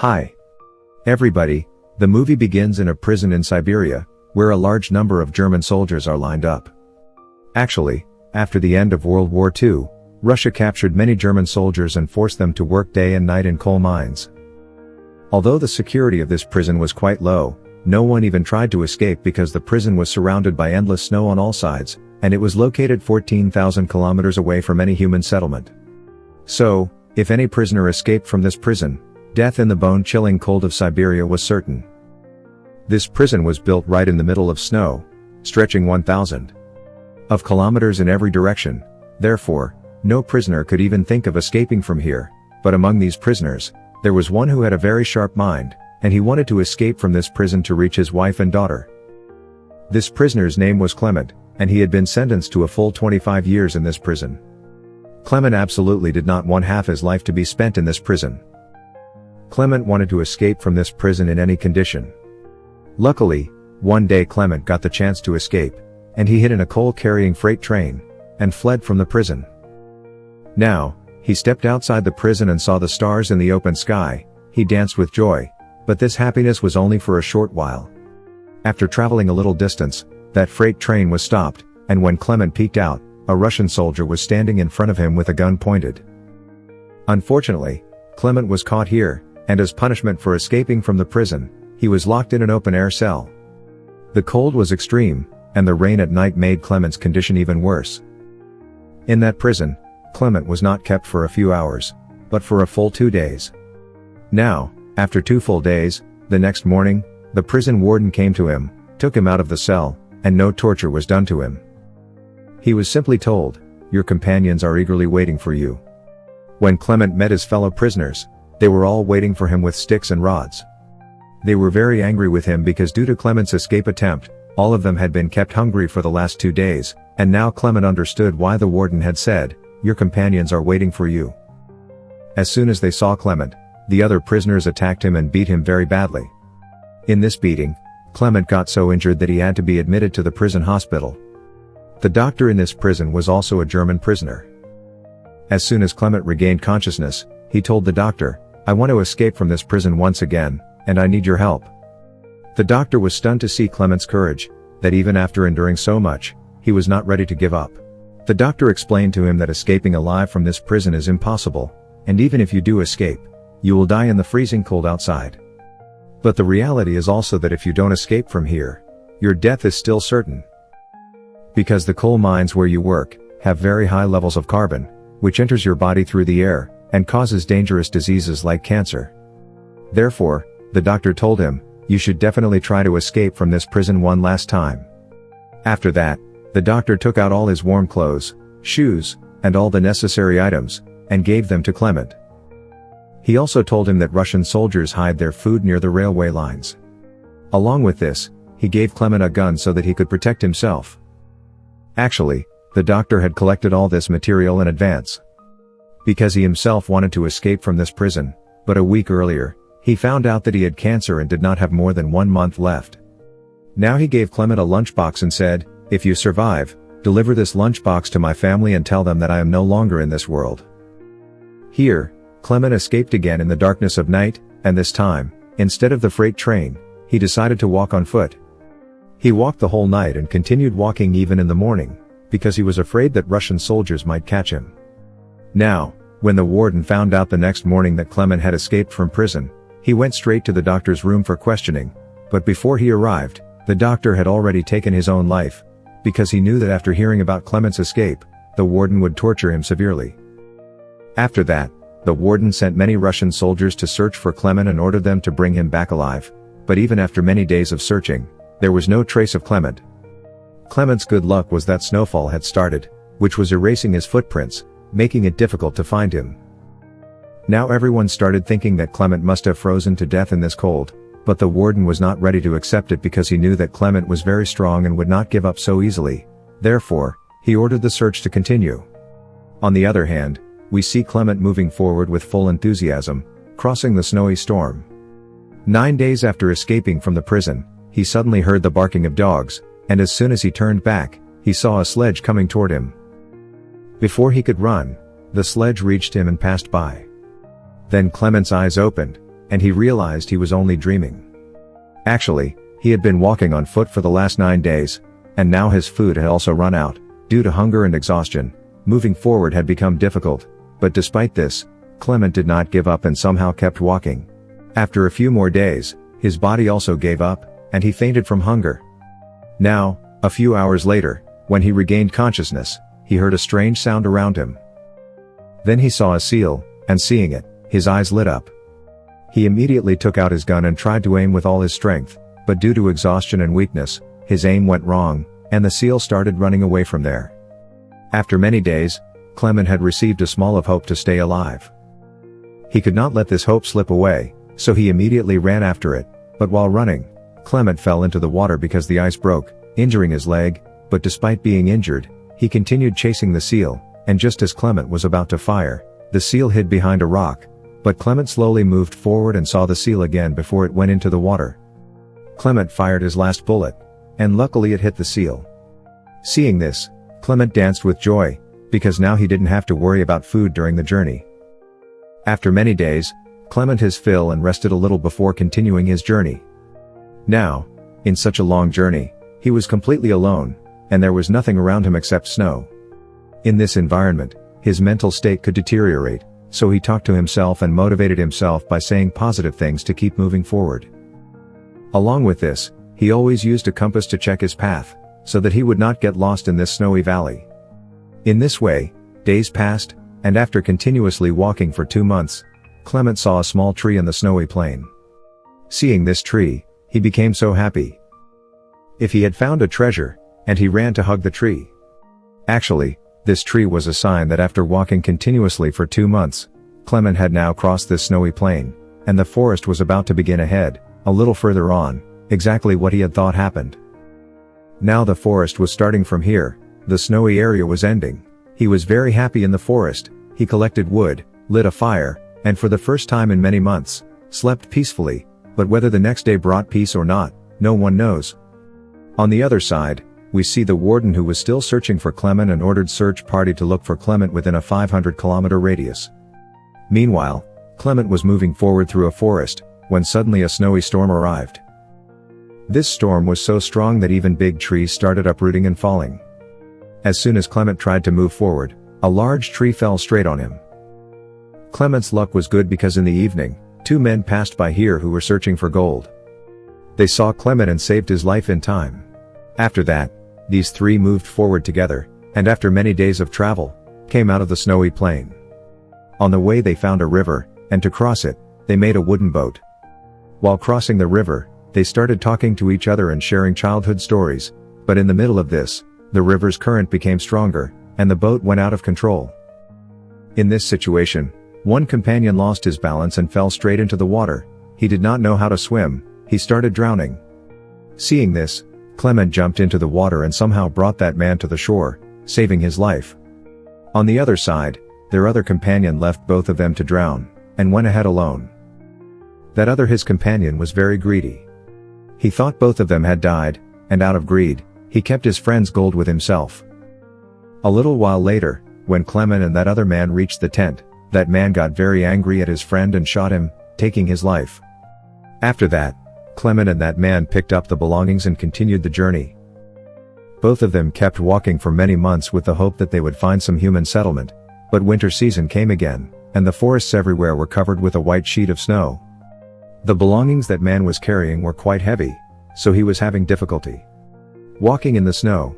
Hi. Everybody, the movie begins in a prison in Siberia, where a large number of German soldiers are lined up. Actually, after the end of World War II, Russia captured many German soldiers and forced them to work day and night in coal mines. Although the security of this prison was quite low, no one even tried to escape because the prison was surrounded by endless snow on all sides, and it was located 14,000 kilometers away from any human settlement. So, if any prisoner escaped from this prison, death in the bone-chilling cold of Siberia was certain. This prison was built right in the middle of snow, stretching 1,000 of kilometers in every direction. Therefore, no prisoner could even think of escaping from here. But among these prisoners, there was one who had a very sharp mind, and he wanted to escape from this prison to reach his wife and daughter. This prisoner's name was Clement, and he had been sentenced to a full 25 years in this prison. Clement absolutely did not want half his life to be spent in this prison. Clement wanted to escape from this prison in any condition. Luckily, one day Clement got the chance to escape, and he hid in a coal-carrying freight train, and fled from the prison. Now, he stepped outside the prison and saw the stars in the open sky. He danced with joy, but this happiness was only for a short while. After traveling a little distance, that freight train was stopped, and when Clement peeked out, a Russian soldier was standing in front of him with a gun pointed. Unfortunately, Clement was caught here, and as punishment for escaping from the prison, he was locked in an open-air cell. The cold was extreme, and the rain at night made Clement's condition even worse. In that prison, Clement was not kept for a few hours, but for a full 2 days. Now, after 2 full days, the next morning, the prison warden came to him, took him out of the cell, and no torture was done to him. He was simply told, "Your companions are eagerly waiting for you." When Clement met his fellow prisoners, they were all waiting for him with sticks and rods. They were very angry with him because due to Clement's escape attempt, all of them had been kept hungry for the last 2 days, and now Clement understood why the warden had said, "Your companions are waiting for you." As soon as they saw Clement, the other prisoners attacked him and beat him very badly. In this beating, Clement got so injured that he had to be admitted to the prison hospital. The doctor in this prison was also a German prisoner. As soon as Clement regained consciousness, he told the doctor, "I want to escape from this prison once again, and I need your help." The doctor was stunned to see Clement's courage, that even after enduring so much, he was not ready to give up. The doctor explained to him that escaping alive from this prison is impossible, and even if you do escape, you will die in the freezing cold outside. But the reality is also that if you don't escape from here, your death is still certain. Because the coal mines where you work have very high levels of carbon, which enters your body through the air, and causes dangerous diseases like cancer. Therefore, the doctor told him, "You should definitely try to escape from this prison one last time." After that, the doctor took out all his warm clothes, shoes, and all the necessary items, and gave them to Clement. He also told him that Russian soldiers hide their food near the railway lines. Along with this, he gave Clement a gun so that he could protect himself. Actually, the doctor had collected all this material in advance. Because he himself wanted to escape from this prison, but a week earlier, he found out that he had cancer and did not have more than 1 month left. Now he gave Clement a lunchbox and said, "If you survive, deliver this lunchbox to my family and tell them that I am no longer in this world." Here, Clement escaped again in the darkness of night, and this time, instead of the freight train, he decided to walk on foot. He walked the whole night and continued walking even in the morning, because he was afraid that Russian soldiers might catch him. Now, when the warden found out the next morning that Clement had escaped from prison, he went straight to the doctor's room for questioning, but before he arrived, the doctor had already taken his own life, because he knew that after hearing about Clement's escape, the warden would torture him severely. After that, the warden sent many Russian soldiers to search for Clement and ordered them to bring him back alive, but even after many days of searching, there was no trace of Clement. Clement's good luck was that snowfall had started, which was erasing his footprints, making it difficult to find him. Now everyone started thinking that Clement must have frozen to death in this cold, but the warden was not ready to accept it because he knew that Clement was very strong and would not give up so easily. Therefore, he ordered the search to continue. On the other hand, we see Clement moving forward with full enthusiasm, crossing the snowy storm. 9 days after escaping from the prison, he suddenly heard the barking of dogs, and as soon as he turned back, he saw a sledge coming toward him. Before he could run, the sledge reached him and passed by. Then Clement's eyes opened, and he realized he was only dreaming. Actually, he had been walking on foot for the last 9 days, and now his food had also run out. Due to hunger and exhaustion, moving forward had become difficult, but despite this, Clement did not give up and somehow kept walking. After a few more days, his body also gave up, and he fainted from hunger. Now, a few hours later, when he regained consciousness, he heard a strange sound around him. Then he saw a seal, and seeing it, his eyes lit up. He immediately took out his gun and tried to aim with all his strength, but due to exhaustion and weakness, his aim went wrong, and the seal started running away from there. After many days, Clement had received a small of hope to stay alive. He could not let this hope slip away, so he immediately ran after it, but while running, Clement fell into the water because the ice broke, injuring his leg, but despite being injured, he continued chasing the seal, and just as Clement was about to fire, the seal hid behind a rock, but Clement slowly moved forward and saw the seal again before it went into the water. Clement fired his last bullet, and luckily it hit the seal. Seeing this, Clement danced with joy, because now he didn't have to worry about food during the journey. After many days, Clement his fill and rested a little before continuing his journey. Now, in such a long journey, he was completely alone, and there was nothing around him except snow. In this environment, his mental state could deteriorate, so he talked to himself and motivated himself by saying positive things to keep moving forward. Along with this, he always used a compass to check his path, so that he would not get lost in this snowy valley. In this way, days passed, and after continuously walking for 2 months, Clement saw a small tree in the snowy plain. Seeing this tree, he became so happy. If he had found a treasure, and he ran to hug the tree. Actually, this tree was a sign that after walking continuously for 2 months, Clement had now crossed this snowy plain, and the forest was about to begin ahead, a little further on, exactly what he had thought happened. Now the forest was starting from here, the snowy area was ending. He was very happy in the forest, he collected wood, lit a fire, and for the first time in many months, slept peacefully, but whether the next day brought peace or not, no one knows. On the other side, we see the warden who was still searching for Clement and ordered search party to look for Clement within a 500-kilometer radius. Meanwhile, Clement was moving forward through a forest, when suddenly a snowy storm arrived. This storm was so strong that even big trees started uprooting and falling. As soon as Clement tried to move forward, a large tree fell straight on him. Clement's luck was good because in the evening, 2 men passed by here who were searching for gold. They saw Clement and saved his life in time. After that, these 3 moved forward together, and after many days of travel, came out of the snowy plain. On the way they found a river, and to cross it, they made a wooden boat. While crossing the river, they started talking to each other and sharing childhood stories, but in the middle of this, the river's current became stronger, and the boat went out of control. In this situation, one companion lost his balance and fell straight into the water. He did not know how to swim, he started drowning. Seeing this, Clement jumped into the water and somehow brought that man to the shore, saving his life. On the other side, their other companion left both of them to drown, and went ahead alone. That other his companion was very greedy. He thought both of them had died, and out of greed, he kept his friend's gold with himself. A little while later, when Clement and that other man reached the tent, that man got very angry at his friend and shot him, taking his life. After that, Clement and that man picked up the belongings and continued the journey. Both of them kept walking for many months with the hope that they would find some human settlement, but winter season came again, and the forests everywhere were covered with a white sheet of snow. The belongings that man was carrying were quite heavy, so he was having difficulty walking in the snow.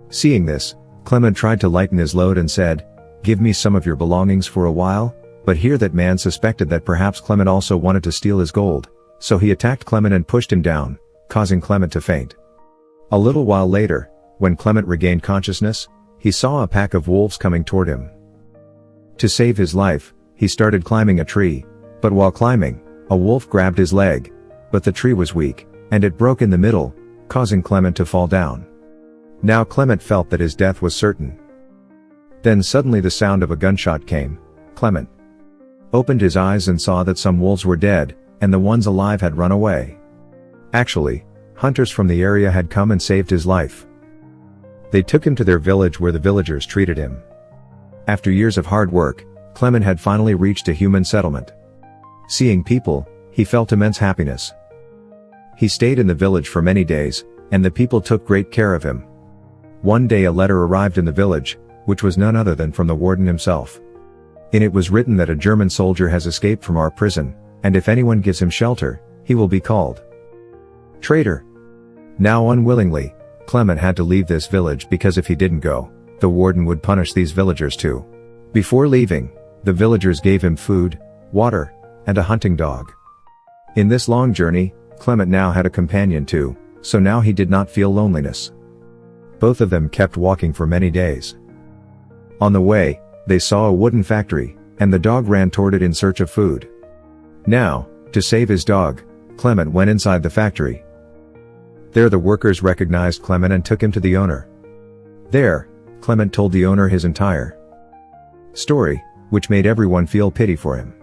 Seeing this, Clement tried to lighten his load and said, "Give me some of your belongings for a while," but here that man suspected that perhaps Clement also wanted to steal his gold, so he attacked Clement and pushed him down, causing Clement to faint. A little while later, when Clement regained consciousness, he saw a pack of wolves coming toward him. To save his life, he started climbing a tree, but while climbing, a wolf grabbed his leg, but the tree was weak, and it broke in the middle, causing Clement to fall down. Now Clement felt that his death was certain. Then suddenly the sound of a gunshot came. Clement opened his eyes and saw that some wolves were dead, and the ones alive had run away. Actually, hunters from the area had come and saved his life. They took him to their village where the villagers treated him. After years of hard work, Clement had finally reached a human settlement. Seeing people, he felt immense happiness. He stayed in the village for many days, and the people took great care of him. One day a letter arrived in the village, which was none other than from the warden himself. In it was written that a German soldier has escaped from our prison, and if anyone gives him shelter, he will be called traitor. Now unwillingly, Clement had to leave this village because if he didn't go, the warden would punish these villagers too. Before leaving, the villagers gave him food, water, and a hunting dog. In this long journey, Clement now had a companion too, so now he did not feel loneliness. Both of them kept walking for many days. On the way, they saw a wooden factory, and the dog ran toward it in search of food. Now, to save his dog, Clement went inside the factory. There the workers recognized Clement and took him to the owner. There, Clement told the owner his entire story, which made everyone feel pity for him.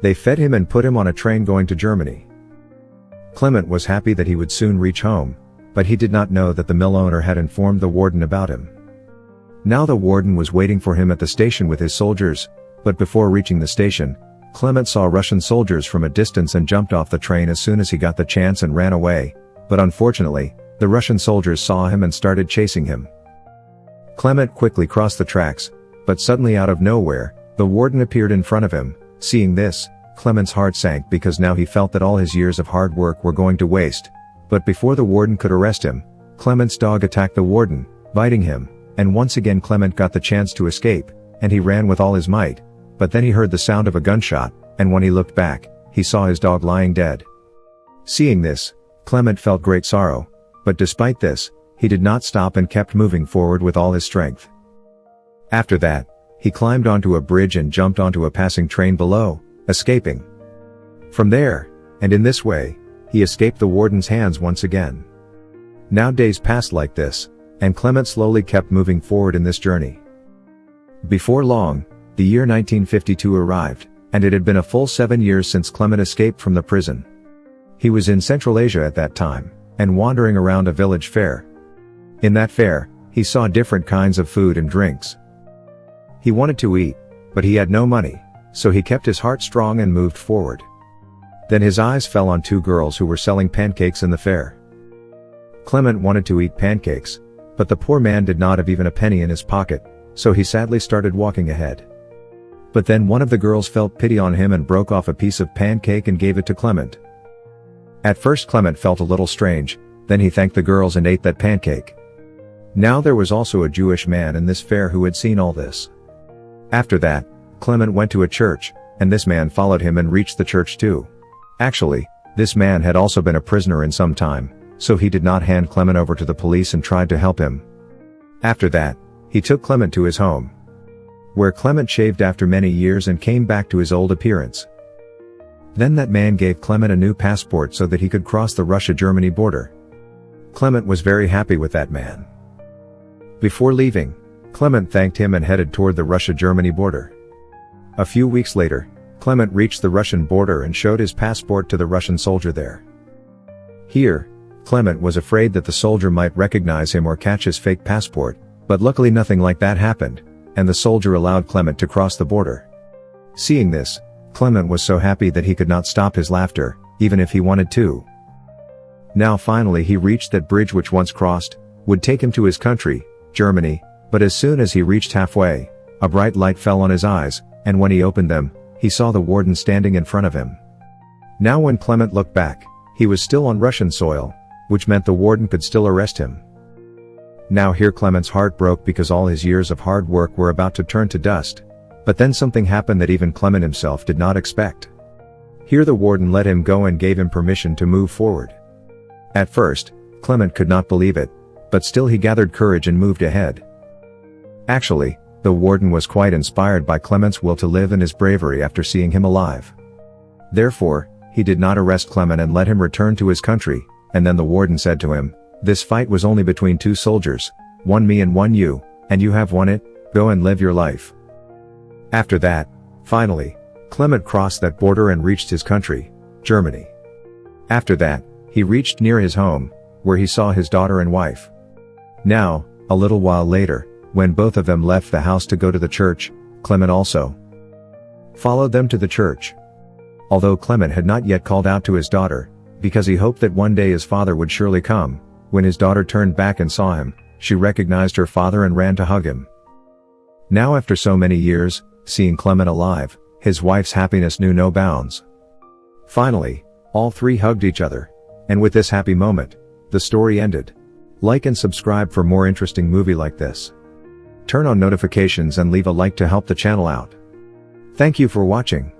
They fed him and put him on a train going to Germany. Clement was happy that he would soon reach home, but he did not know that the mill owner had informed the warden about him. Now the warden was waiting for him at the station with his soldiers, but before reaching the station, Clement saw Russian soldiers from a distance and jumped off the train as soon as he got the chance and ran away, but unfortunately, the Russian soldiers saw him and started chasing him. Clement quickly crossed the tracks, but suddenly out of nowhere, the warden appeared in front of him. Seeing this, Clement's heart sank because now he felt that all his years of hard work were going to waste. But before the warden could arrest him, Clement's dog attacked the warden, biting him, and once again Clement got the chance to escape, and he ran with all his might, but then he heard the sound of a gunshot, and when he looked back, he saw his dog lying dead. Seeing this, Clement felt great sorrow, but despite this, he did not stop and kept moving forward with all his strength. After that, he climbed onto a bridge and jumped onto a passing train below, escaping from there, and in this way, he escaped the warden's hands once again. Now days passed like this, and Clement slowly kept moving forward in this journey. Before long, the year 1952 arrived, and it had been a full 7 years since Clement escaped from the prison. He was in Central Asia at that time, and wandering around a village fair. In that fair, he saw different kinds of food and drinks. He wanted to eat, but he had no money, so he kept his heart strong and moved forward. Then his eyes fell on two girls who were selling pancakes in the fair. Clement wanted to eat pancakes, but the poor man did not have even a penny in his pocket, so he sadly started walking ahead. But then one of the girls felt pity on him and broke off a piece of pancake and gave it to Clement. At first Clement felt a little strange, then he thanked the girls and ate that pancake. Now there was also a Jewish man in this fair who had seen all this. After that, Clement went to a church, and this man followed him and reached the church too. Actually, this man had also been a prisoner in some time, so he did not hand Clement over to the police and tried to help him. After that, he took Clement to his home, where Clement shaved after many years and came back to his old appearance. Then that man gave Clement a new passport so that he could cross the Russia-Germany border. Clement was very happy with that man. Before leaving, Clement thanked him and headed toward the Russia-Germany border. A few weeks later, Clement reached the Russian border and showed his passport to the Russian soldier there. Here, Clement was afraid that the soldier might recognize him or catch his fake passport, but luckily nothing like that happened, and the soldier allowed Clement to cross the border. Seeing this, Clement was so happy that he could not stop his laughter, even if he wanted to. Now finally he reached that bridge which once crossed, would take him to his country, Germany, but as soon as he reached halfway, a bright light fell on his eyes, and when he opened them, he saw the warden standing in front of him. Now when Clement looked back, he was still on Russian soil, which meant the warden could still arrest him. Now here Clement's heart broke because all his years of hard work were about to turn to dust. But then something happened that even Clement himself did not expect. Here the warden let him go and gave him permission to move forward. At first, Clement could not believe it, but still he gathered courage and moved ahead. Actually, the warden was quite inspired by Clement's will to live and his bravery after seeing him alive. Therefore, he did not arrest Clement and let him return to his country, and then the warden said to him, "This fight was only between two soldiers, one me and one you, and you have won it, go and live your life." After that, finally, Clement crossed that border and reached his country, Germany. After that, he reached near his home, where he saw his daughter and wife. Now, a little while later, when both of them left the house to go to the church, Clement also followed them to the church. although Clement had not yet called out to his daughter, because he hoped that one day his father would surely come. When his daughter turned back and saw him, she recognized her father and ran to hug him. Now after so many years, seeing Clement alive, his wife's happiness knew no bounds. Finally, all three hugged each other. And with this happy moment, the story ended. Like and subscribe for more interesting movie like this. Turn on notifications and leave a like to help the channel out. Thank you for watching.